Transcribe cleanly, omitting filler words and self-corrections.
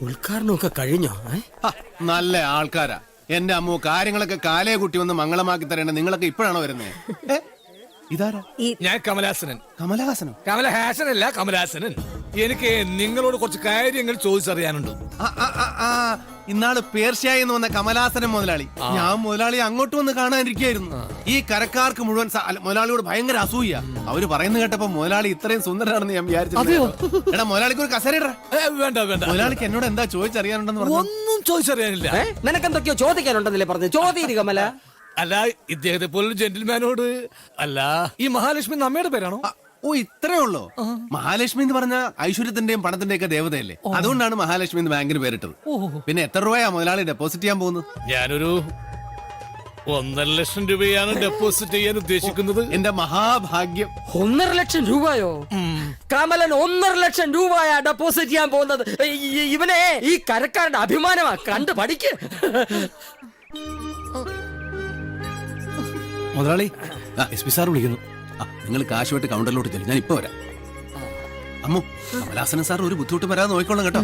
ഉദ്ഘാടനമൊക്കെ കഴിഞ്ഞോ? നല്ല ആൾക്കാരാ. എന്റെ അമ്മു, കാര്യങ്ങളൊക്കെ കാലേ കുട്ടി വന്ന് മംഗളമാക്കി തരേണ്ട നിങ്ങളൊക്കെ ഇപ്പോഴാണോ വരുന്നത്? ഇതാരാ? ഞാൻ കമലഹാസനൻ. കമലഹാസനോ? കമലഹാസനല്ല, കമലഹാസനൻ. എനിക്ക് നിങ്ങളോട് കുറച്ച് കാര്യങ്ങൾ ചോദിച്ചറിയാനുണ്ട്. ഇന്നാള് പേർഷ്യായി എന്ന് വന്ന കമലഹാസനൻ മുതലാളി. ഞാൻ മുതലാളി അങ്ങോട്ട് വന്ന് കാണാനിരിക്കായിരുന്നു. ഈ കരക്കാർക്ക് മുഴുവൻ മുതലാളിയോട് ഭയങ്കര അസൂയ. അവര് പറയുന്നത് കേട്ടപ്പോ മുതലാളി ഇത്രയും സുന്ദരനാണെന്ന് ഞാൻ വിചാരിച്ചു. എടാ, മുതലാളിക്ക് ഒരു കസേര വേണ്ട വേണ്ട, മുതലാളിക്ക് എന്നോട് എന്താ ചോദിച്ചറിയാനുണ്ടെന്ന് പറഞ്ഞു. ഒന്നും ചോദിച്ചറിയാനില്ല. നിനക്കെന്തൊക്കെയോ ചോദിക്കാനുണ്ടെന്നല്ലേ പറഞ്ഞു? ചോദ്യം കമല. അല്ല, ഇദ്ദേഹത്തെ പോലൊരു ജെന്റിൽമാനോട്. അല്ല, ഈ മഹാലക്ഷ്മി നമ്മയുടെ പേരാണോ? ഓ, ഇത്രേ ഉള്ളോ? മഹാലക്ഷ്മി എന്ന് പറഞ്ഞ ഐശ്വര്യത്തിന്റെയും പണത്തിന്റെയും ഒക്കെ ദേവതയല്ലേ? അതുകൊണ്ടാണ് മഹാലക്ഷ്മി എന്ന് ബാങ്കിന് പേരിട്ടത്. പിന്നെ എത്ര രൂപയാ മുതലാളി ഡെപ്പോസിറ്റ് ചെയ്യാൻ പോകുന്നത്? ഞാനൊരു 1.5 ലക്ഷം രൂപയാണ് ഡെപ്പോസിറ്റ് ചെയ്യാൻ ഉദ്ദേശിക്കുന്നത്. എന്റെ മഹാഭാഗ്യം. 1.5 ലക്ഷം രൂപയോ? കമലൻ 1.5 ലക്ഷം രൂപയാ ഡെപ്പോസിറ്റ് ചെയ്യാൻ പോകുന്നത്. ഇവനെ ഈ കരക്കാരുടെ അഭിമാനമാ. കണ്ട് പഠിക്ക്. മുതലാളി, എസ് പി സാർ വിളിക്കുന്നു. നിങ്ങൾ കാശുമായിട്ട് കൗണ്ടറിലോട്ട് ചെല്ലും, ഞാൻ ഇപ്പൊ വരാം. അമ്മു, കമലഹാസൻ സാർ ഒരു ബുദ്ധിമുട്ട് വരാതെ നോക്കിക്കോളാം കേട്ടോ.